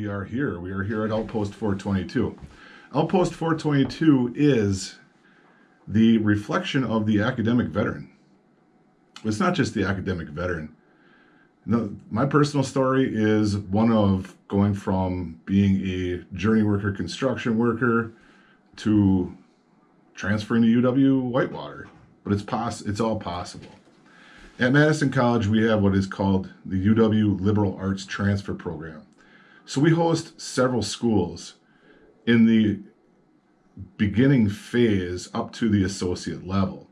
we are here. We are here at Outpost 422. Outpost 422 is the reflection of the academic veteran. It's not just the academic veteran. No, my personal story is one of going from being a journey worker, construction worker, to transferring to UW Whitewater. But it's all possible. At Madison College, we have what is called the UW Liberal Arts Transfer Program. So we host several schools in the beginning phase up to the associate level.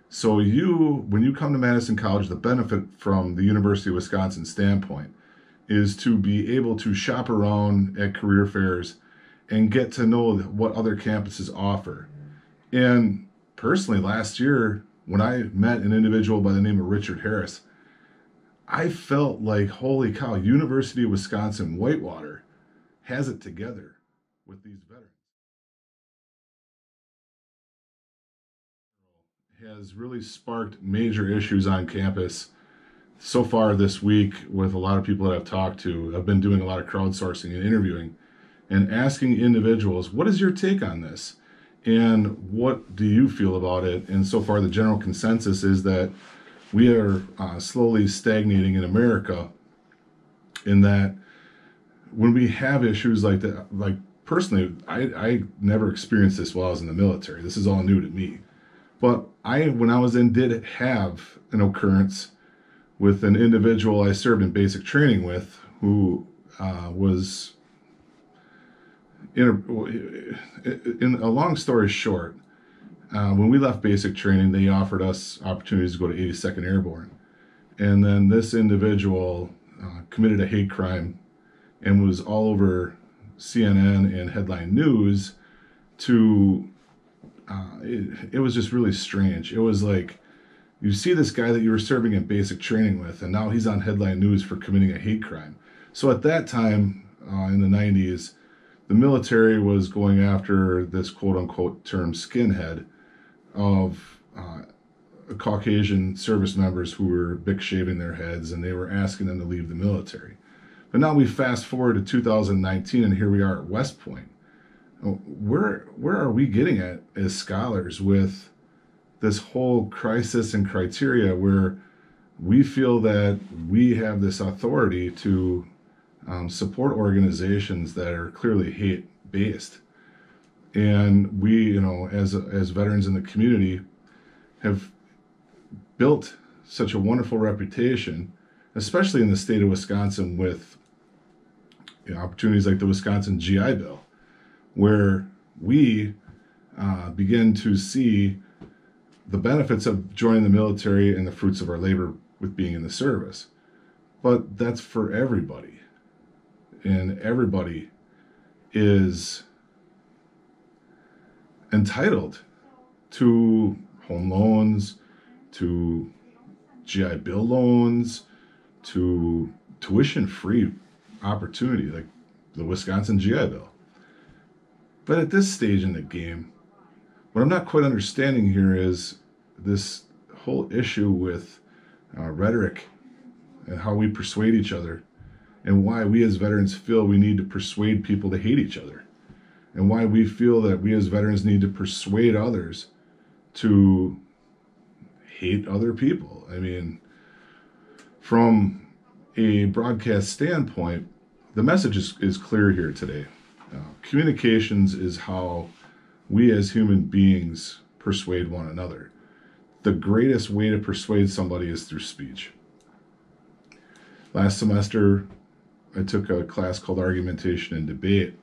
So when you come to Madison College, the benefit from the University of Wisconsin standpoint is to be able to shop around at career fairs and get to know what other campuses offer. And personally, last year, when I met an individual by the name of Richard Harris, I felt like, holy cow, University of Wisconsin Whitewater has it together with these veterans. Has really sparked major issues on campus so far this week with a lot of people that I've talked to. I've been doing a lot of crowdsourcing and interviewing and asking individuals, what is your take on this? And what do you feel about it? And so far the general consensus is that we are slowly stagnating in America, in that when we have issues like that, like personally, I never experienced this while I was in the military. This is all new to me. But when I was in, did have an occurrence with an individual I served in basic training with, who was, in a long story short, when we left basic training, they offered us opportunities to go to 82nd Airborne. And then this individual committed a hate crime and was all over CNN and headline news it was just really strange. It was like, you see this guy that you were serving in basic training with, and now he's on headline news for committing a hate crime. So at that time, in the 90s, the military was going after this quote-unquote term skinhead of Caucasian service members who were big shaving their heads, and they were asking them to leave the military. But now we fast forward to 2019, and here we are at West Point. Where are we getting at as scholars with this whole crisis and criteria, where we feel that we have this authority to support organizations that are clearly hate-based? And we, as veterans in the community, have built such a wonderful reputation, especially in the state of Wisconsin, with opportunities like the Wisconsin GI Bill, where we begin to see the benefits of joining the military and the fruits of our labor with being in the service. But that's for everybody. And everybody is entitled to home loans, to GI Bill loans, to tuition-free opportunity like the Wisconsin GI Bill. But at this stage in the game, what I'm not quite understanding here is this whole issue with rhetoric and how we persuade each other, and why we as veterans feel we need to persuade people to hate each other, and why we feel that we as veterans need to persuade others to hate other people. I mean, from a broadcast standpoint, the message is clear here today. Communications is how we as human beings persuade one another. The greatest way to persuade somebody is through speech. Last semester, I took a class called Argumentation and Debate,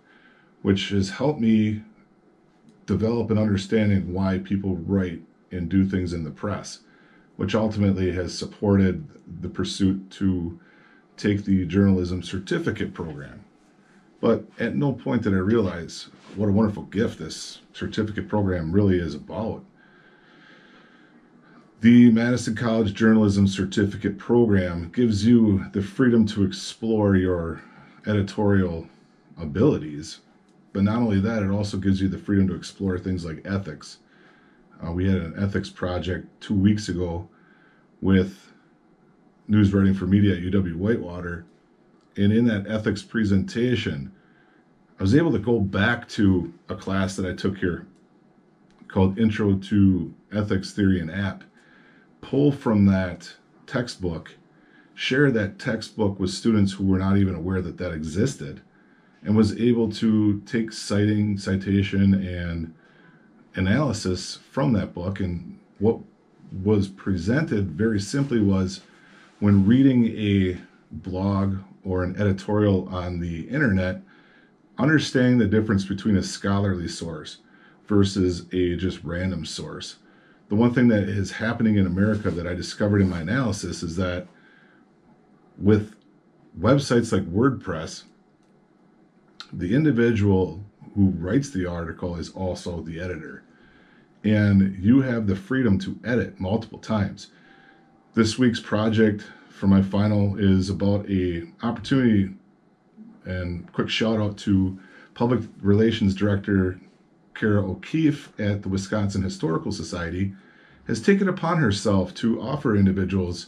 which has helped me develop an understanding why people write and do things in the press, which ultimately has supported the pursuit to take the journalism certificate program. But at no point did I realize what a wonderful gift this certificate program really is about. The Madison College Journalism Certificate Program gives you the freedom to explore your editorial abilities. But not only that, it also gives you the freedom to explore things like ethics. We had an ethics project 2 weeks ago with News Writing for Media at UW Whitewater, And in that ethics presentation, I was able to go back to a class that I took here called Intro to Ethics Theory and App, pull from that textbook, share that textbook with students who were not even aware that that existed, and was able to take citation, and analysis from that book. And what was presented very simply was, when reading a blog or an editorial on the internet, understanding the difference between a scholarly source versus a just random source. The one thing that is happening in America that I discovered in my analysis is that with websites like WordPress, the individual who writes the article is also the editor. And you have the freedom to edit multiple times. This week's project for my final is about a opportunity, and quick shout out to Public Relations Director Kara O'Keefe at the Wisconsin Historical Society, has taken upon herself to offer individuals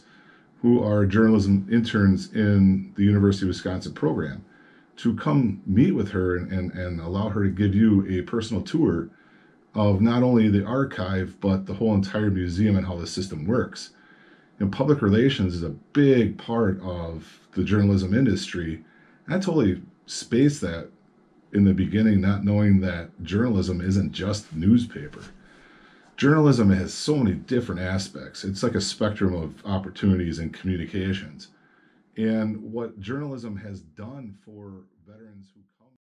who are journalism interns in the University of Wisconsin program to come meet with her and allow her to give you a personal tour of not only the archive, but the whole entire museum and how the system works. And public relations is a big part of the journalism industry. And I totally spaced that in the beginning, not knowing that journalism isn't just newspaper. Journalism has so many different aspects. It's like a spectrum of opportunities and communications. And what journalism has done for veterans who